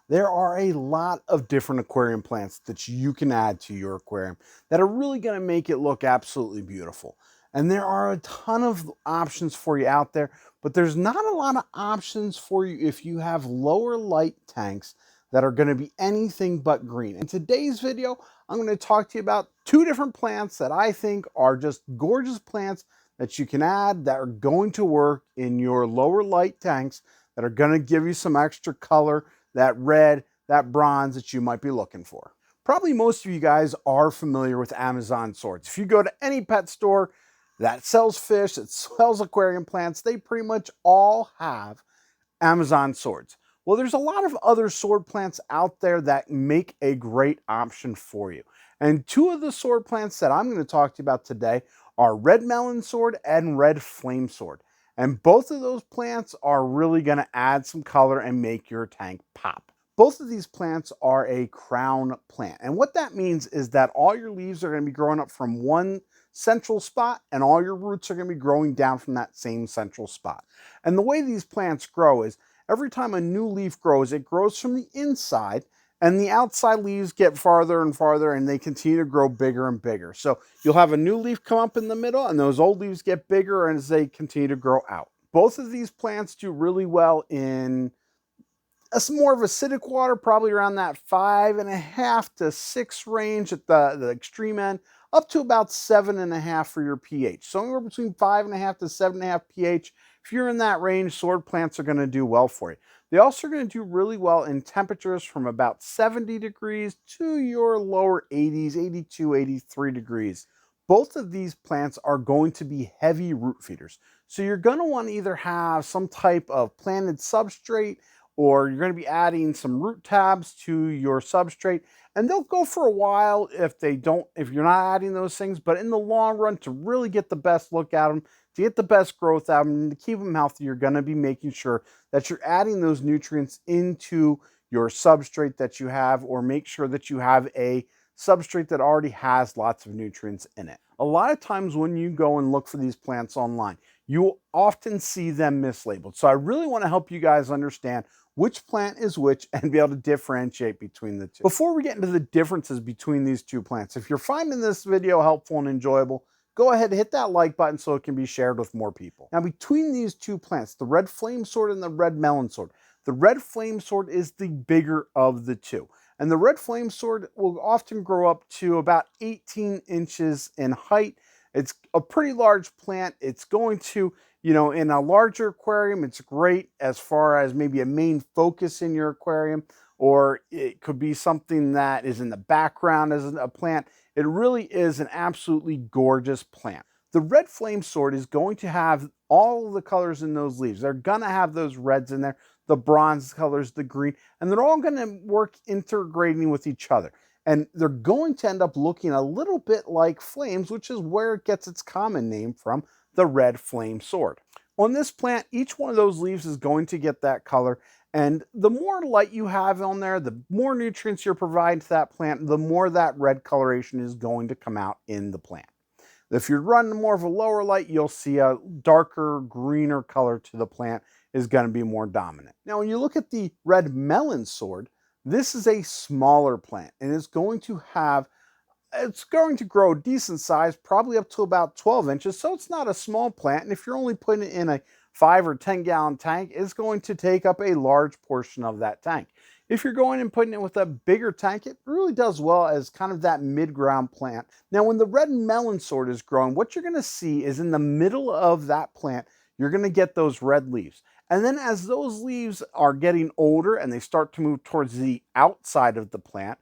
There are a lot of different aquarium plants that you can add to your aquarium that are really going to make it look absolutely beautiful. And there are a ton of options for you out there, but there's not a lot of options for you if you have lower light tanks that are going to be anything but green. In today's video, I'm going to talk to you about two different plants that I think are just gorgeous plants that you can add that are going to work in your lower light tanks that are going to give you some extra color, that red, that bronze that you might be looking for. Probably most of you guys are familiar with Amazon swords. If you go to any pet store that sells fish, that sells aquarium plants, they pretty much all have Amazon swords. Well, there's a lot of other sword plants out there that make a great option for you. And two of the sword plants that I'm going to talk to you about today are red melon sword and red flame sword. And both of those plants are really going to add some color and make your tank pop. Both of these plants are a crown plant. And what that means is that all your leaves are going to be growing up from one central spot, and all your roots are going to be growing down from that same central spot. And the way these plants grow is every time a new leaf grows, it grows from the inside, and the outside leaves get farther and farther, and they continue to grow bigger and bigger. So you'll have a new leaf come up in the middle, and those old leaves get bigger as they continue to grow out. Both of these plants do really well in some more of acidic water, probably around that 5.5 to 6 range at the extreme end, up to about 7.5 for your pH. So anywhere between 5.5 to 7.5 pH. If you're in that range, sword plants are going to do well for you. They also are going to do really well in temperatures from about 70 degrees to your lower 80s, 82, 83 degrees. Both of these plants are going to be heavy root feeders. So you're going to want to either have some type of planted substrate, or you're going to be adding some root tabs to your substrate, and they'll go for a while if you're not adding those things. But in the long run, to really get the best look at them, to get the best growth out of them, and to keep them healthy, you're going to be making sure that you're adding those nutrients into your substrate that you have, or make sure that you have a substrate that already has lots of nutrients in it. A lot of times when you go and look for these plants online, you will often see them mislabeled. So I really want to help you guys understand which plant is which and be able to differentiate between the two. Before we get into the differences between these two plants, if you're finding this video helpful and enjoyable, go ahead and hit that like button so it can be shared with more people. Now, between these two plants, the red flame sword and the red melon sword, the red flame sword is the bigger of the two. And the red flame sword will often grow up to about 18 inches in height. It's a pretty large plant. It's going to, in a larger aquarium, it's great as far as maybe a main focus in your aquarium, or it could be something that is in the background as a plant. It really is an absolutely gorgeous plant. The red flame sword is going to have all of the colors in those leaves. They're going to have those reds in there, the bronze colors, the green, and they're all going to work integrating with each other. And they're going to end up looking a little bit like flames, which is where it gets its common name from, the red flame sword. On this plant, each one of those leaves is going to get that color. And the more light you have on there, the more nutrients you're providing to that plant, the more that red coloration is going to come out in the plant. If you're running more of a lower light, you'll see a darker, greener color to the plant is going to be more dominant. Now, when you look at the red melon sword, this is a smaller plant, and it's going to grow decent size, probably up to about 12 inches. So it's not a small plant. And if you're only putting it in a 5 or 10 gallon tank, it's going to take up a large portion of that tank. If you're going and putting it with a bigger tank, it really does well as kind of that mid-ground plant. Now, when the red melon sword is growing, what you're going to see is in the middle of that plant, you're going to get those red leaves. And then as those leaves are getting older and they start to move towards the outside of the plant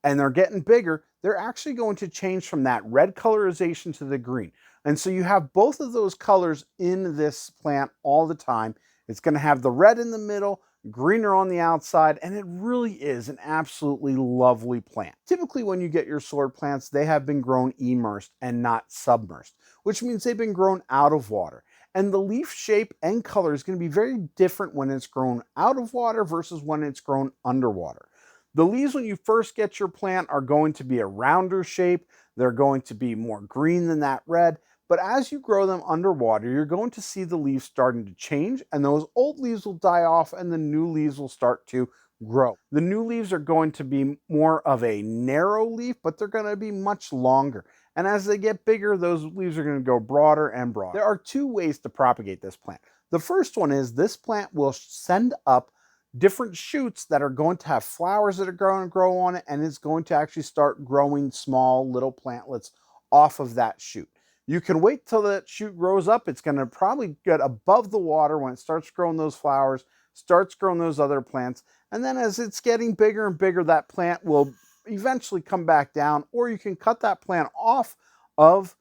and they're getting bigger, they're actually going to change from that red colorization to the green. And so you have both of those colors in this plant all the time. It's going to have the red in the middle, greener on the outside, and it really is an absolutely lovely plant. Typically when you get your sword plants, they have been grown immersed and not submersed, which means they've been grown out of water. And the leaf shape and color is going to be very different when it's grown out of water versus when it's grown underwater. The leaves when you first get your plant are going to be a rounder shape. They're going to be more green than that red. But as you grow them underwater, you're going to see the leaves starting to change, and those old leaves will die off and the new leaves will start to grow. The new leaves are going to be more of a narrow leaf, but they're going to be much longer. And as they get bigger, those leaves are going to go broader and broader. There are two ways to propagate this plant. The first one is this plant will send up different shoots that are going to have flowers that are going to grow on it, and it's going to actually start growing small little plantlets off of that shoot. You can wait till that shoot grows up. It's going to probably get above the water when it starts growing those flowers, starts growing those other plants, and then as it's getting bigger and bigger, that plant will eventually come back down, or you can cut that plant off of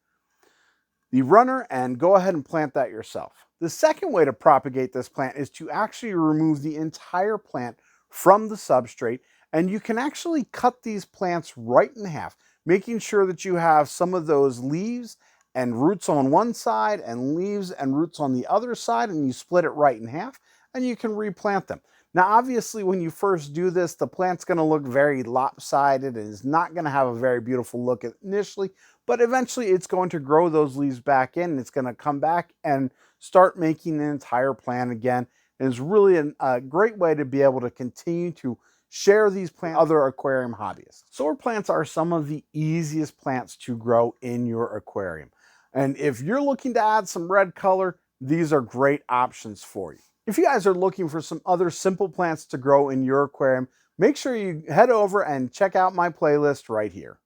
the runner and go ahead and plant that yourself. The second way to propagate this plant is to actually remove the entire plant from the substrate, and you can actually cut these plants right in half, making sure that you have some of those leaves and roots on one side and leaves and roots on the other side, and you split it right in half, and you can replant them. Now, obviously, when you first do this, the plant's going to look very lopsided and is not going to have a very beautiful look initially, but eventually it's going to grow those leaves back in, and it's going to come back and start making an entire plant again. And it's really a great way to be able to continue to share these plants with other aquarium hobbyists. Sword plants are some of the easiest plants to grow in your aquarium. And if you're looking to add some red color, these are great options for you. If you guys are looking for some other simple plants to grow in your aquarium, make sure you head over and check out my playlist right here.